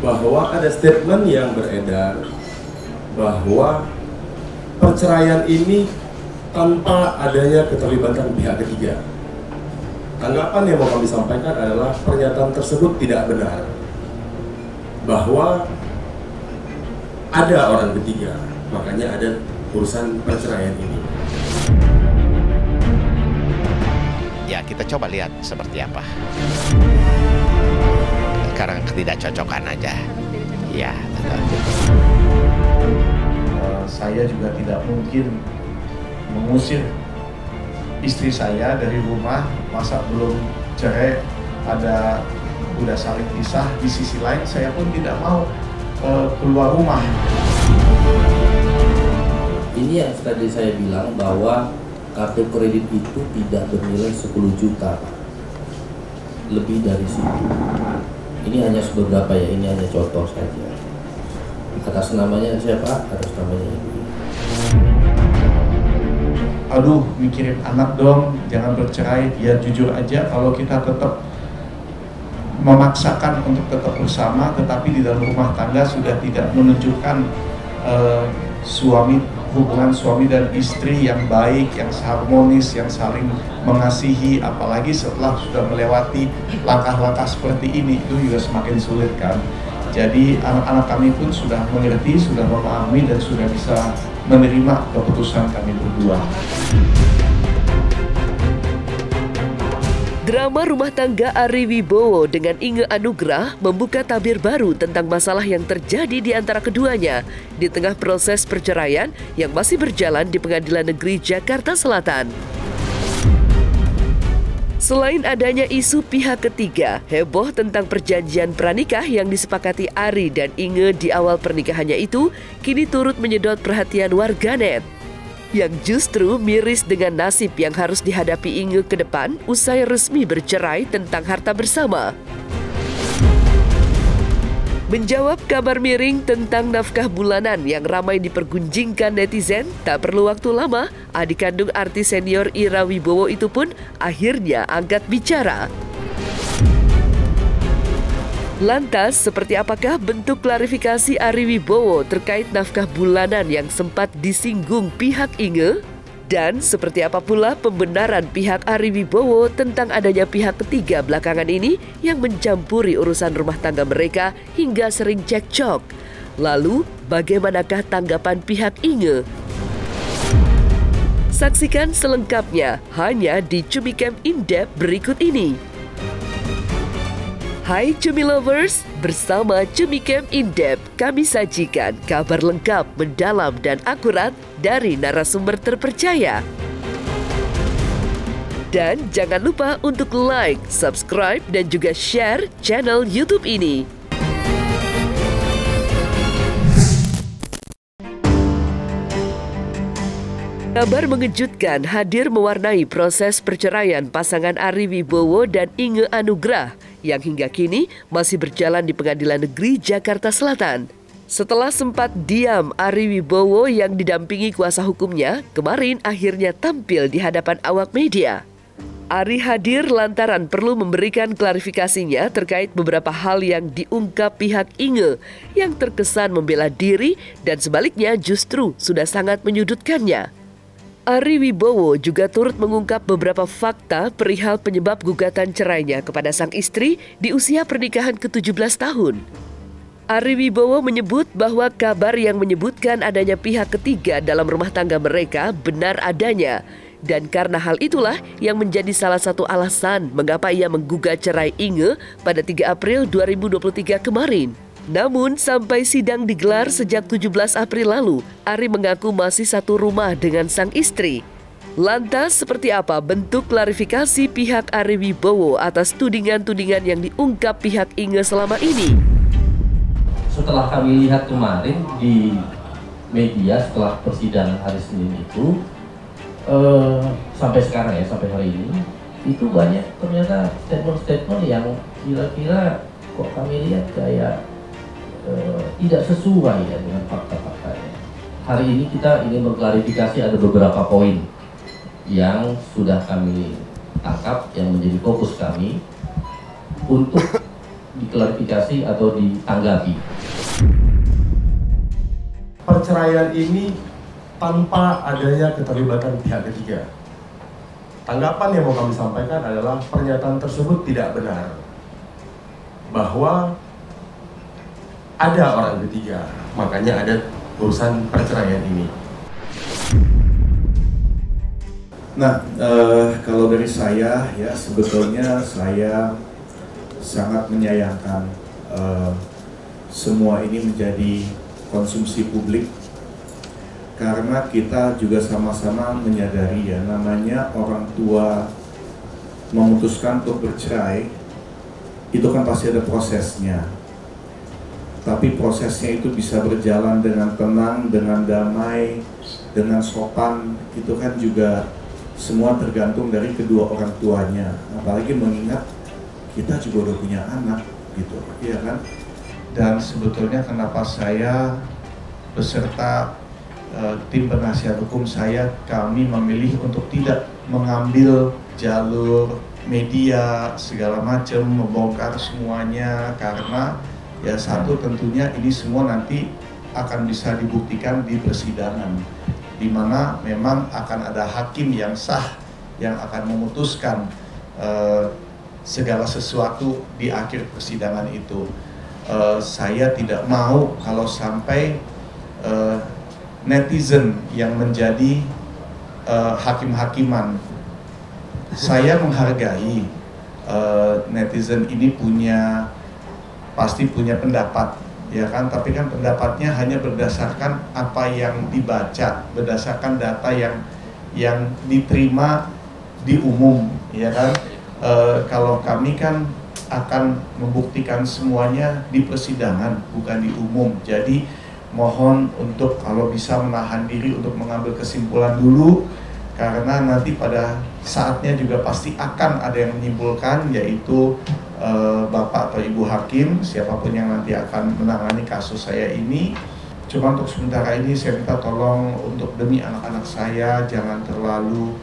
bahwa ada statement yang beredar bahwa perceraian ini tanpa adanya keterlibatan pihak ketiga. Tanggapan yang mau kami sampaikan adalah pernyataan tersebut tidak benar, bahwa ada orang ketiga, makanya ada urusan perceraian ini. Ya, kita coba lihat seperti apa. Sekarang ketidakcocokan aja. Ya, saya juga tidak mungkin mengusir istri saya dari rumah, masa belum cerai ada udah saling pisah. Di sisi lain saya pun tidak mau keluar rumah. Ini yang tadi saya bilang bahwa kartu kredit itu tidak bernilai 10 juta, Pak. Lebih dari situ. Ini hanya beberapa ya, ini hanya contoh saja. Atas namanya siapa? Atas namanya ibu. Aduh, mikirin anak dong, jangan bercerai, ya jujur aja kalau kita tetap memaksakan untuk tetap bersama, tetapi di dalam rumah tangga sudah tidak menunjukkan hubungan suami dan istri yang baik, yang harmonis, yang saling mengasihi, apalagi setelah sudah melewati langkah-langkah seperti ini, itu juga semakin sulit kan. Jadi anak-anak kami pun sudah mengerti, sudah memahami, dan sudah bisa menerima keputusan kami berdua. Drama rumah tangga Ari Wibowo dengan Inge Anugrah membuka tabir baru tentang masalah yang terjadi di antara keduanya di tengah proses perceraian yang masih berjalan di Pengadilan Negeri Jakarta Selatan. Selain adanya isu pihak ketiga, heboh tentang perjanjian pranikah yang disepakati Ari dan Inge di awal pernikahannya itu kini turut menyedot perhatian warganet, yang justru miris dengan nasib yang harus dihadapi Inge ke depan usai resmi bercerai tentang harta bersama. Menjawab kabar miring tentang nafkah bulanan yang ramai dipergunjingkan netizen, tak perlu waktu lama, adik kandung artis senior Ira Wibowo itu pun akhirnya angkat bicara. Lantas, seperti apakah bentuk klarifikasi Ari Wibowo terkait nafkah bulanan yang sempat disinggung pihak Inge? Dan seperti apa pula pembenaran pihak Ari Wibowo tentang adanya pihak ketiga belakangan ini yang mencampuri urusan rumah tangga mereka hingga sering cekcok? Lalu, bagaimanakah tanggapan pihak Inge? Saksikan selengkapnya hanya di Cumicam In-Depth berikut ini. Hai Cumi Lovers, bersama Cumicam In-Depth kami sajikan kabar lengkap, mendalam, dan akurat dari narasumber terpercaya. Dan jangan lupa untuk like, subscribe, dan juga share channel YouTube ini. Kabar mengejutkan hadir mewarnai proses perceraian pasangan Ari Wibowo dan Inge Anugrah yang hingga kini masih berjalan di Pengadilan Negeri Jakarta Selatan. Setelah sempat diam, Ari Wibowo yang didampingi kuasa hukumnya kemarin akhirnya tampil di hadapan awak media. Ari hadir lantaran perlu memberikan klarifikasinya terkait beberapa hal yang diungkap pihak Inge yang terkesan membela diri dan sebaliknya justru sudah sangat menyudutkannya. Ari Wibowo juga turut mengungkap beberapa fakta perihal penyebab gugatan cerainya kepada sang istri di usia pernikahan ke-17 tahun. Ari Wibowo menyebut bahwa kabar yang menyebutkan adanya pihak ketiga dalam rumah tangga mereka benar adanya. Dan karena hal itulah yang menjadi salah satu alasan mengapa ia menggugat cerai Inge pada 3 April 2023 kemarin. Namun sampai sidang digelar sejak 17 April lalu, Ari mengaku masih satu rumah dengan sang istri. Lantas seperti apa bentuk klarifikasi pihak Ari Wibowo atas tudingan-tudingan yang diungkap pihak Inge selama ini? Setelah kami lihat kemarin di media setelah persidangan hari Senin itu, sampai sekarang ya, sampai hari ini, itu banyak ternyata statement-statement yang kira-kira kok kami lihat kayak tidak sesuai ya dengan fakta-faktanya. Hari ini kita ingin mengklarifikasi ada beberapa poin yang sudah kami tangkap yang menjadi fokus kami untuk diklarifikasi atau ditanggapi. Perceraian ini tanpa adanya keterlibatan pihak ketiga. Tanggapan yang mau kami sampaikan adalah pernyataan tersebut tidak benar, bahwa ada orang ketiga, makanya ada urusan perceraian ini. Nah, kalau dari saya ya sebetulnya saya sangat menyayangkan semua ini menjadi konsumsi publik, karena kita juga sama-sama menyadari ya, namanya orang tua memutuskan untuk bercerai itu kan pasti ada prosesnya, tapi prosesnya itu bisa berjalan dengan tenang, dengan damai, dengan sopan, itu kan juga semua tergantung dari kedua orang tuanya, apalagi mengingat kita juga udah punya anak gitu, iya kan? Dan sebetulnya kenapa saya beserta tim penasihat hukum saya, kami memilih untuk tidak mengambil jalur media segala macam, membongkar semuanya, karena ya satu tentunya ini semua nanti akan bisa dibuktikan di persidangan, di mana memang akan ada hakim yang sah yang akan memutuskan segala sesuatu di akhir persidangan itu. Saya tidak mau kalau sampai netizen yang menjadi hakim-hakiman. Saya menghargai netizen ini pasti punya pendapat, ya kan? Tapi kan pendapatnya hanya berdasarkan apa yang dibaca, berdasarkan data yang diterima di umum, ya kan? Kalau kami kan akan membuktikan semuanya di persidangan, bukan di umum. Jadi mohon untuk kalau bisa menahan diri untuk mengambil kesimpulan dulu, karena nanti pada saatnya juga pasti akan ada yang menyimpulkan, yaitu Bapak atau Ibu Hakim, siapapun yang nanti akan menangani kasus saya ini. Cuma untuk sementara ini saya minta tolong untuk demi anak-anak saya jangan terlalu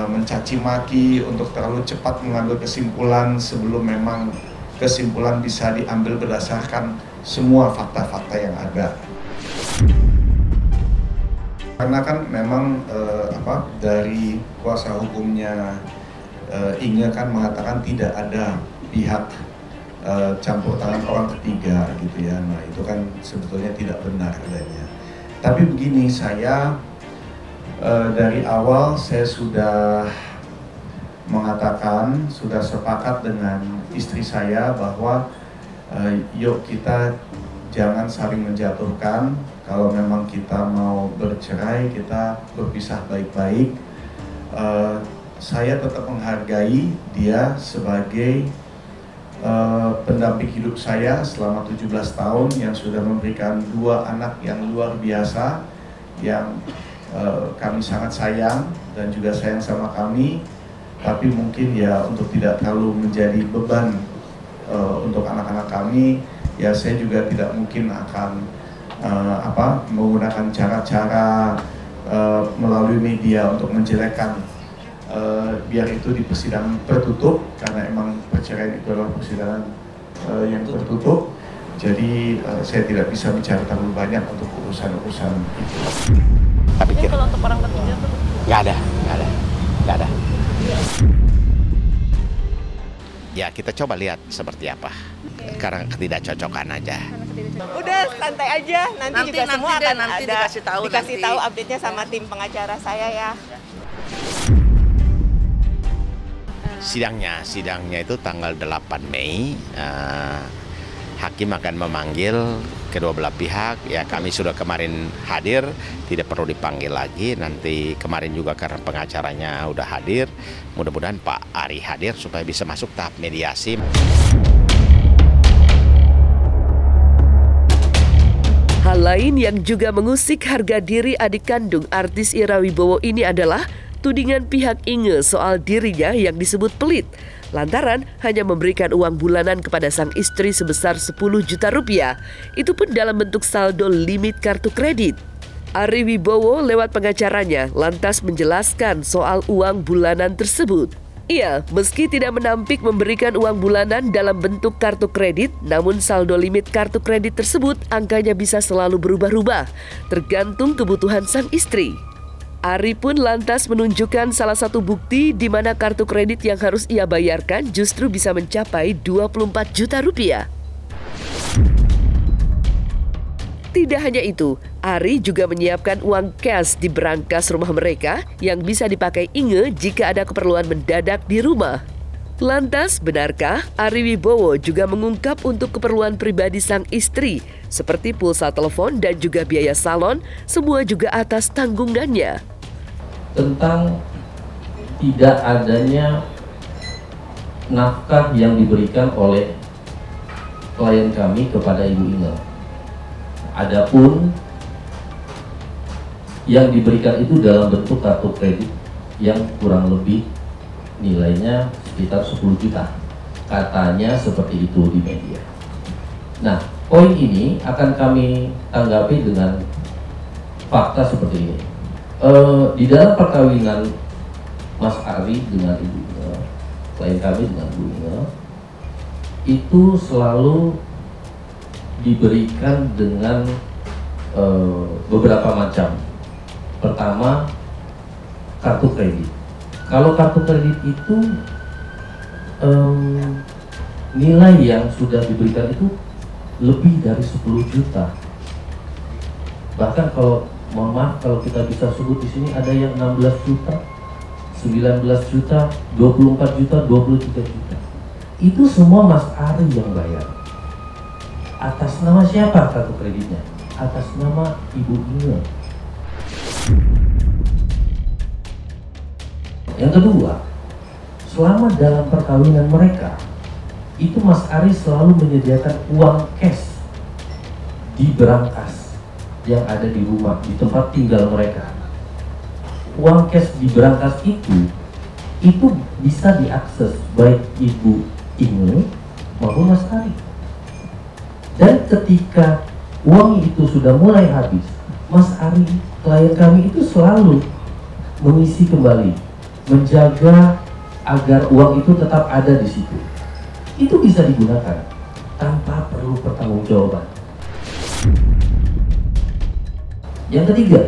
mencaci maki, untuk terlalu cepat mengambil kesimpulan sebelum memang kesimpulan bisa diambil berdasarkan semua fakta-fakta yang ada. Karena kan memang dari kuasa hukumnya Inge kan mengatakan tidak ada pihak campur tangan orang ketiga gitu ya. Nah itu kan sebetulnya tidak benar adanya. Tapi begini, saya dari awal saya sudah mengatakan, sudah sepakat dengan istri saya bahwa yuk kita jangan saling menjatuhkan. Kalau memang kita mau bercerai, kita berpisah baik-baik. Saya tetap menghargai dia sebagai pendamping hidup saya selama 17 tahun yang sudah memberikan 2 anak yang luar biasa, yang kami sangat sayang dan juga sayang sama kami. Tapi mungkin ya untuk tidak terlalu menjadi beban untuk anak-anak kami, ya saya juga tidak mungkin akan menggunakan cara-cara melalui media untuk menjelekkan, biar itu di persidangan tertutup, karena emang perceraian itu adalah persidangan yang tertutup. Jadi saya tidak bisa bicara terlalu banyak untuk urusan-urusan itu. Tapi kalau untuk orang ketiga tuh nggak ada. Ya kita coba lihat seperti apa. Karena ketidakcocokan aja. udah santai aja, nanti juga semua akan ada dikasih tahu update-nya sama tim pengacara saya ya. Sidangnya itu tanggal 8 Mei. Hakim akan memanggil kedua belah pihak. Ya kami sudah kemarin hadir, tidak perlu dipanggil lagi. Nanti kemarin juga karena pengacaranya udah hadir. Mudah-mudahan Pak Ari hadir supaya bisa masuk tahap mediasi. Hal lain yang juga mengusik harga diri adik kandung artis Ira Wibowo ini adalah tudingan pihak Inge soal dirinya yang disebut pelit, lantaran hanya memberikan uang bulanan kepada sang istri sebesar 10 juta rupiah, itu pun dalam bentuk saldo limit kartu kredit. Ari Wibowo lewat pengacaranya lantas menjelaskan soal uang bulanan tersebut. Iya, meski tidak menampik memberikan uang bulanan dalam bentuk kartu kredit, namun saldo limit kartu kredit tersebut angkanya bisa selalu berubah-ubah, tergantung kebutuhan sang istri. Ari pun lantas menunjukkan salah satu bukti di mana kartu kredit yang harus ia bayarkan justru bisa mencapai 24 juta rupiah. Tidak hanya itu, Ari juga menyiapkan uang cash di berangkas rumah mereka yang bisa dipakai Inge jika ada keperluan mendadak di rumah. Lantas, benarkah Ari Wibowo juga mengungkap untuk keperluan pribadi sang istri, seperti pulsa telepon dan juga biaya salon, semua juga atas tanggungannya? Tentang tidak adanya nafkah yang diberikan oleh klien kami kepada Ibu Inge. Adapun yang diberikan itu dalam bentuk kartu kredit yang kurang lebih nilainya sekitar 10 juta. Katanya seperti itu di media. Nah, poin ini akan kami tanggapi dengan fakta seperti ini. Di dalam perkawinan Mas Ari dengan Ibu Inge, klien kami dengan Ibu Inge, itu selalu diberikan dengan beberapa macam. Pertama, kartu kredit. Kalau kartu kredit itu nilai yang sudah diberikan itu lebih dari 10 juta. Bahkan kalau mohon maaf kalau kita bisa sebut di sini ada yang 16 juta, 19 juta, 24 juta, 23 juta. Itu semua Mas Ari yang bayar. Atas nama siapa kartu kreditnya? Atas nama Ibu Inge. Yang kedua, selama dalam perkawinan mereka, itu Mas Ari selalu menyediakan uang cash di berangkas yang ada di rumah, di tempat tinggal mereka. Uang cash di berangkas itu bisa diakses baik Ibu Inge maupun Mas Ari. Dan ketika uang itu sudah mulai habis, Mas Ari, klien kami itu selalu mengisi kembali, menjaga agar uang itu tetap ada di situ. Itu bisa digunakan tanpa perlu pertanggungjawaban. Yang ketiga,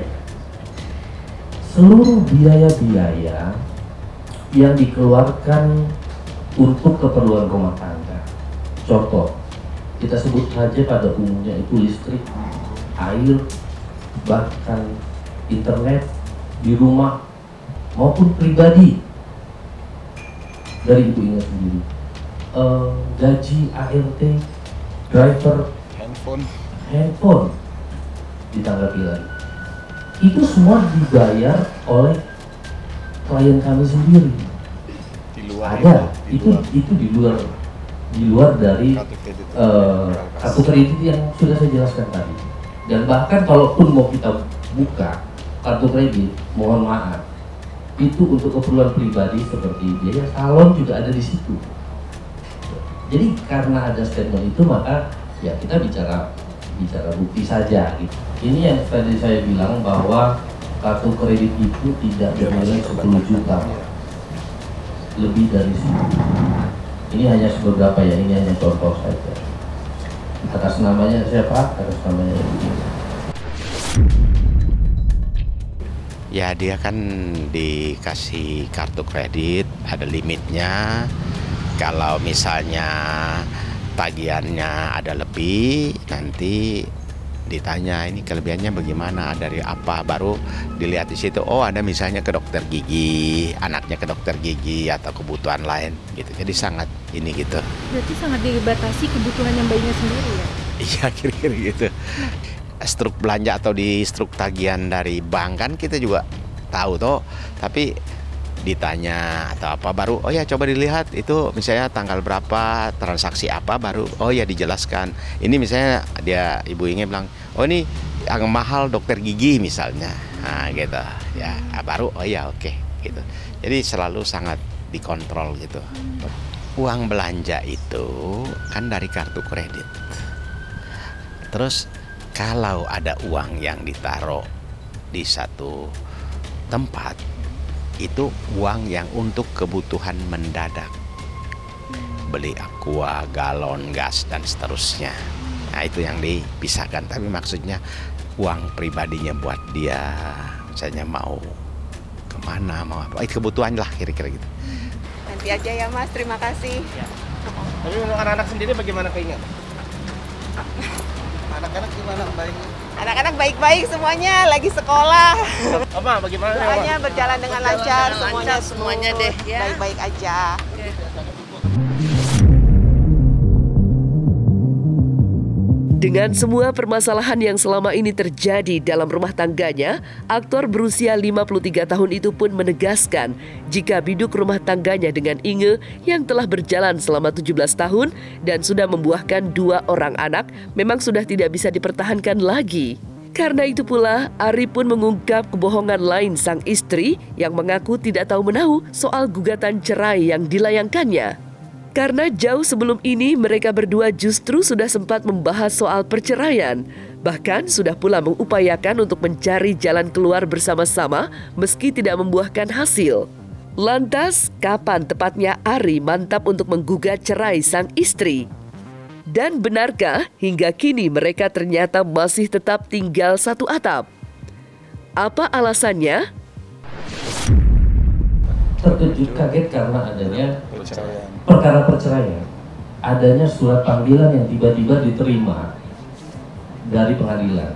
seluruh biaya-biaya yang dikeluarkan untuk keperluan rumah tangga, contoh, kita sebut saja pada umumnya itu listrik, air, bahkan internet di rumah maupun pribadi dari Ibu Inge sendiri, gaji ART, driver, handphone ditanggapi lagi. Itu semua dibayar oleh klien kami sendiri. Ada, itu di luar dari kartu kredit yang sudah saya jelaskan tadi. Dan bahkan kalaupun mau kita buka kartu kredit, mohon maaf, itu untuk keperluan pribadi seperti biaya salon juga ada di situ. Jadi karena ada statement itu, maka ya kita bicara bukti saja gitu. Ini yang tadi saya bilang bahwa kartu kredit itu tidak bernilai 10 juta, lebih dari situ. Ini hanya beberapa ya, ini hanya contoh saja. Atas namanya siapa? Atas namanya Ibu. Ya, dia kan dikasih kartu kredit, ada limitnya. Kalau misalnya tagihannya ada lebih, nanti ditanya ini kelebihannya bagaimana, dari apa, baru dilihat di situ. Oh, ada misalnya ke dokter gigi, anaknya ke dokter gigi atau kebutuhan lain gitu. Jadi sangat ini gitu. Berarti sangat dibatasi kebutuhan yang bayinya sendiri ya? Iya, kira-kira gitu. Struk belanja atau di struk tagihan dari bank kan kita juga tahu toh, tapi ditanya atau apa baru oh ya coba dilihat itu misalnya tanggal berapa, transaksi apa, baru oh ya dijelaskan. Ini misalnya dia Ibu Inge bilang oh ini yang mahal dokter gigi misalnya, nah gitu ya, baru oh ya oke gitu. Jadi selalu sangat dikontrol gitu. Uang belanja itu kan dari kartu kredit. Terus kalau ada uang yang ditaruh di satu tempat, itu uang yang untuk kebutuhan mendadak. Beli aqua, galon, gas, dan seterusnya. Nah itu yang dipisahkan, tapi maksudnya uang pribadinya buat dia, misalnya mau kemana, mau apa, itu kebutuhan lah kira-kira gitu. Nanti aja ya Mas, terima kasih. Ya. Tapi untuk anak-anak sendiri bagaimana keinginan? Anak-anak gimana baiknya? Anak-anak baik-baik semuanya, lagi sekolah. Oma, bagaimana? Doanya berjalan dengan lancar, semuanya deh ya. Baik-baik aja. Dengan semua permasalahan yang selama ini terjadi dalam rumah tangganya, aktor berusia 53 tahun itu pun menegaskan jika biduk rumah tangganya dengan Inge yang telah berjalan selama 17 tahun dan sudah membuahkan 2 orang anak memang sudah tidak bisa dipertahankan lagi. Karena itu pula, Ari pun mengungkap kebohongan lain sang istri yang mengaku tidak tahu menahu soal gugatan cerai yang dilayangkannya. Karena jauh sebelum ini mereka berdua justru sudah sempat membahas soal perceraian. Bahkan sudah pula mengupayakan untuk mencari jalan keluar bersama-sama meski tidak membuahkan hasil. Lantas, kapan tepatnya Ari mantap untuk menggugat cerai sang istri? Dan benarkah hingga kini mereka ternyata masih tetap tinggal satu atap? Apa alasannya? Terkejut kaget karena adanya perkara perceraian, adanya surat panggilan yang tiba-tiba diterima dari pengadilan,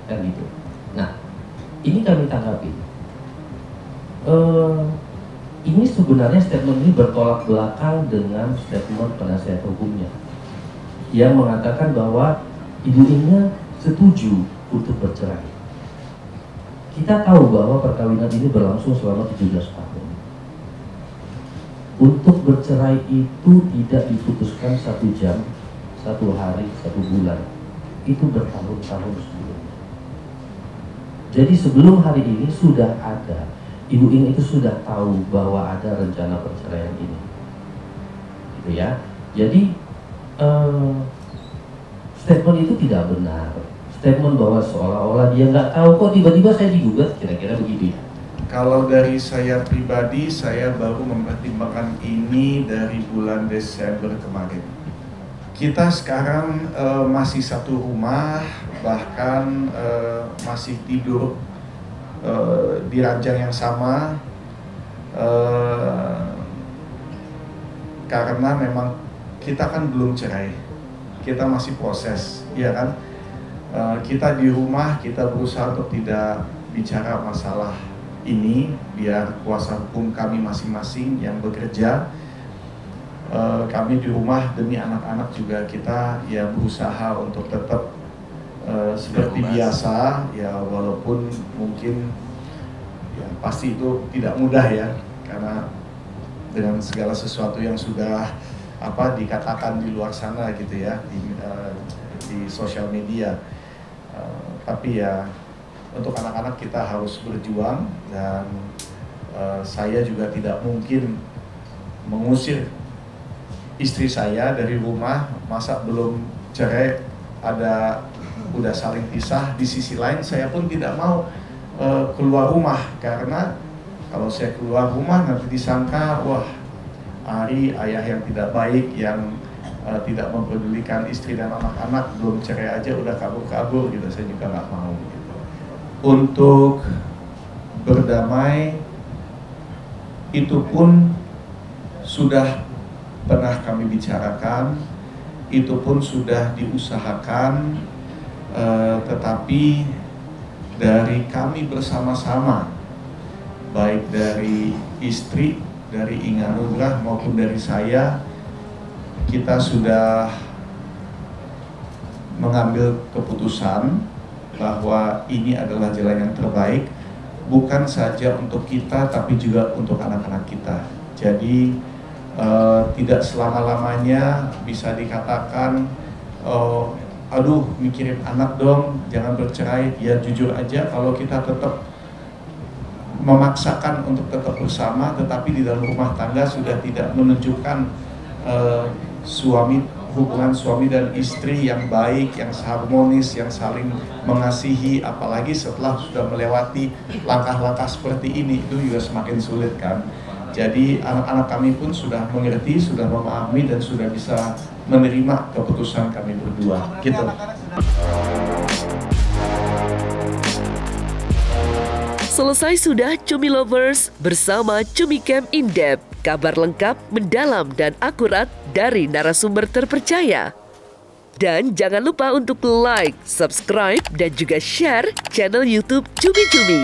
kan gitu. Nah, ini kami tanggapi. Ini sebenarnya statement ini bertolak belakang dengan statement penasihat hukumnya yang mengatakan bahwa Ibu Inge setuju untuk bercerai. Kita tahu bahwa perkawinan ini berlangsung selama 17 tahun. Untuk bercerai itu tidak diputuskan 1 jam, 1 hari, 1 bulan. Itu bertahun-tahun sebelumnya. Jadi sebelum hari ini sudah ada, Ibu Inge itu sudah tahu bahwa ada rencana perceraian ini. Gitu ya. Jadi statement itu tidak benar. Statement bahwa seolah-olah dia nggak tahu kok tiba-tiba saya digugat, kira-kira begitu ya. Kalau dari saya pribadi, saya baru mempertimbangkan ini dari bulan Desember kemarin. Kita sekarang masih satu rumah, bahkan masih tidur di ranjang yang sama, karena memang kita kan belum cerai, kita masih proses, ya kan? Kita di rumah, kita berusaha untuk tidak bicara masalah ini biar kuasa hukum kami masing-masing yang bekerja, kami di rumah demi anak-anak juga kita ya berusaha untuk tetap seperti biasa ya, walaupun mungkin ya pasti itu tidak mudah ya, karena dengan segala sesuatu yang sudah dikatakan di luar sana gitu ya, di sosial media, tapi ya untuk anak-anak kita harus berjuang, dan saya juga tidak mungkin mengusir istri saya dari rumah. Masa belum cerai udah saling pisah. Di sisi lain saya pun tidak mau keluar rumah, karena kalau saya keluar rumah nanti disangka wah Ari ayah yang tidak baik, yang tidak mempedulikan istri dan anak-anak, belum cerai aja udah kabur-kabur gitu. Saya juga nggak mau gitu. Untuk berdamai itu pun sudah pernah kami bicarakan, itu pun sudah diusahakan, tetapi dari kami bersama-sama, baik dari istri, dari Inge Anugrah maupun dari saya, kita sudah mengambil keputusan bahwa ini adalah jalan yang terbaik, bukan saja untuk kita tapi juga untuk anak-anak kita. Jadi tidak selama-lamanya bisa dikatakan aduh mikirin anak dong, jangan bercerai. Ya jujur aja, kalau kita tetap memaksakan untuk tetap bersama tetapi di dalam rumah tangga sudah tidak menunjukkan suami hubungan suami dan istri yang baik, yang harmonis, yang saling mengasihi, apalagi setelah sudah melewati langkah-langkah seperti ini, itu juga semakin sulit kan. Jadi anak-anak kami pun sudah mengerti, sudah memahami, dan sudah bisa menerima keputusan kami berdua gitu. Selesai sudah Cumi Lovers bersama Cumi Camp In-Depth. Kabar lengkap, mendalam, dan akurat dari narasumber terpercaya. Dan jangan lupa untuk like, subscribe, dan juga share channel YouTube Cumi Cumi.